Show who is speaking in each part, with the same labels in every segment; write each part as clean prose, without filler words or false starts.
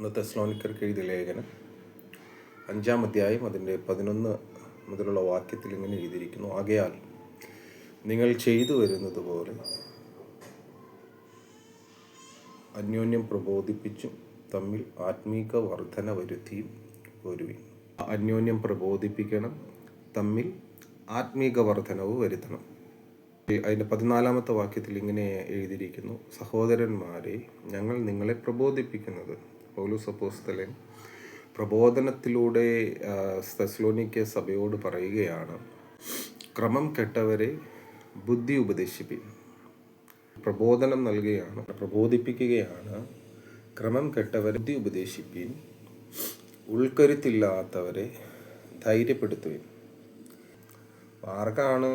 Speaker 1: ഒന്ന് തെസ്സലോനിക്കർക്ക് എഴുതിയ ലേഖനം 5-ാം അധ്യായം അതിൻ്റെ 11 മുതലുള്ള വാക്യത്തിൽ ഇങ്ങനെ എഴുതിയിരിക്കുന്നു. ആകയാൽ നിങ്ങൾ ചെയ്തു വരുന്നത് പോലെ അന്യോന്യം പ്രബോധിപ്പിച്ചും തമ്മിൽ ആത്മീക വർധന വരുത്തിയും വരുവിൻ. അന്യോന്യം പ്രബോധിപ്പിക്കണം, തമ്മിൽ ആത്മീക വർധനവ് വരുത്തണം. അതിൻ്റെ 14-ാമത്തെ വാക്യത്തിൽ ഇങ്ങനെ എഴുതിയിരിക്കുന്നു. സഹോദരന്മാരെ, ഞങ്ങൾ നിങ്ങളെ പ്രബോധിപ്പിക്കുന്നത്, പൗലോസ് അപ്പോസ്തലൻ പ്രബോധനത്തിലൂടെ തെസ്സലോനിക്ക സഭയോട് പറയുകയാണ്, ക്രമം കെട്ടവരെ ബുദ്ധി ഉപദേശിപ്പിൻ. പ്രബോധനം നൽകുകയാണ്, പ്രബോധിപ്പിക്കുകയാണ്. ക്രമം കെട്ടവരെ ബുദ്ധി ഉപദേശിപ്പിൻ, ഉൾക്കരുത്തില്ലാത്തവരെ ധൈര്യപ്പെടുത്തുവിൻ. ആർക്കാണ്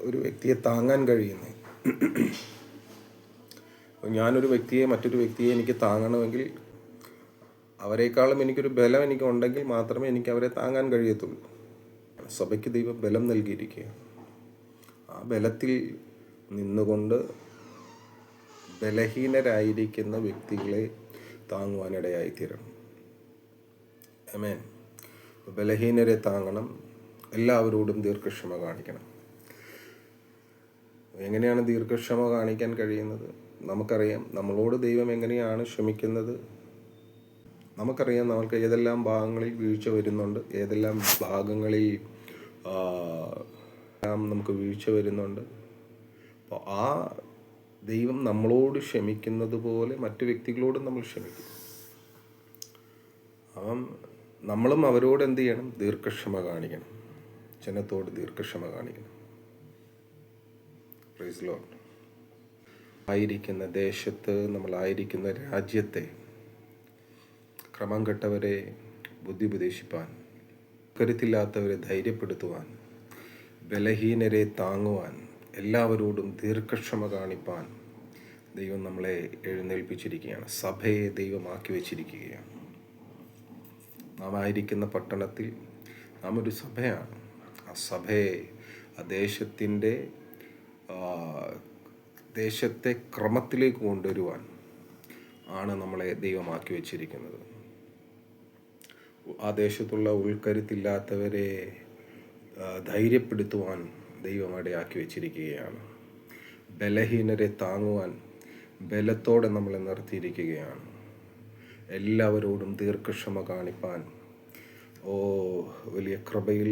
Speaker 1: ഒരു വ്യക്തിയെ താങ്ങാൻ കഴിയുന്നത്? ഞാനൊരു വ്യക്തിയെ, മറ്റൊരു വ്യക്തിയെ എനിക്ക് താങ്ങണമെങ്കിൽ അവരെക്കാളും എനിക്കൊരു ബലം എനിക്കുണ്ടെങ്കിൽ മാത്രമേ എനിക്ക് അവരെ താങ്ങാൻ കഴിയത്തുള്ളൂ. സഭയ്ക്ക് ദൈവം ബലം നൽകിയിരിക്കുകയാണ്. ആ ബലത്തിൽ നിന്നുകൊണ്ട് ബലഹീനരായിരിക്കുന്ന വ്യക്തികളെ താങ്ങുവാനിടയായിത്തീരണം. ആമേൻ. ബലഹീനരെ താങ്ങണം, എല്ലാവരോടും ദീർഘക്ഷമ കാണിക്കണം. എങ്ങനെയാണ് ദീർഘക്ഷമ കാണിക്കാൻ കഴിയുന്നത്? നമുക്കറിയാം നമ്മളോട് ദൈവം എങ്ങനെയാണ് ക്ഷമിക്കുന്നത്. നമുക്കറിയാം നമുക്ക് ഏതെല്ലാം ഭാഗങ്ങളിൽ വീഴ്ച വരുന്നുണ്ട്, ഏതെല്ലാം ഭാഗങ്ങളിൽ നമുക്ക് വീഴ്ച വരുന്നുണ്ട്. അപ്പോൾ ആ ദൈവം നമ്മളോട് ക്ഷമിക്കുന്നത് പോലെ മറ്റു വ്യക്തികളോടും നമ്മൾ ക്ഷമിക്കും. നമ്മളും അവരോട് എന്ത് ചെയ്യണം? ദീർഘക്ഷമ കാണിക്കണം. ജനത്തോട് ദീർഘക്ഷമ കാണിക്കണം. Praise lord. ആയിരിക്കുന്ന ദേശത്ത്, നമ്മളായിരിക്കുന്ന രാജ്യത്തെ ക്രമം കെട്ടവരെ ബുദ്ധി ഉപദേശിപ്പാൻ, കരുത്തില്ലാത്തവരെ ധൈര്യപ്പെടുത്തുവാൻ, ബലഹീനരെ താങ്ങുവാൻ, എല്ലാവരോടും ദീർഘക്ഷമ കാണിപ്പാൻ ദൈവം നമ്മളെ എഴുന്നേൽപ്പിച്ചിരിക്കുകയാണ്. സഭയെ ദൈവമാക്കി വെച്ചിരിക്കുകയാണ്. നാം ആയിരിക്കുന്ന പട്ടണത്തിൽ നാം ഒരു സഭയാണ്. ആ സഭയെ, ആ ദേശത്തെ ക്രമത്തിലേക്ക് കൊണ്ടുവരുവാൻ ആണ് നമ്മളെ ദൈവമാക്കി വെച്ചിരിക്കുന്നത്. ആ ദേശത്തുള്ള ഉൾക്കരുത്തില്ലാത്തവരെ ധൈര്യപ്പെടുത്തുവാൻ ദൈവം ഇടയാക്കി വെച്ചിരിക്കുകയാണ്. ബലഹീനരെ താങ്ങുവാൻ ബലത്തോടെ നമ്മളെ നിർത്തിയിരിക്കുകയാണ്. എല്ലാവരോടും ദീർഘക്ഷമ കാണിപ്പാൻ വലിയ കൃപയിൽ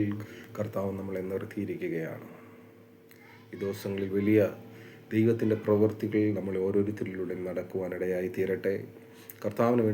Speaker 1: കർത്താവ് നമ്മളെ നിർത്തിയിരിക്കുകയാണ്. ഈ ദിവസങ്ങളിൽ വലിയ ദൈവത്തിൻ്റെ പ്രവൃത്തികൾ നമ്മൾ ഓരോരുത്തരിലൂടെ നടക്കുവാനിടയായി തീരട്ടെ. കർത്താവിന് വേണ്ടി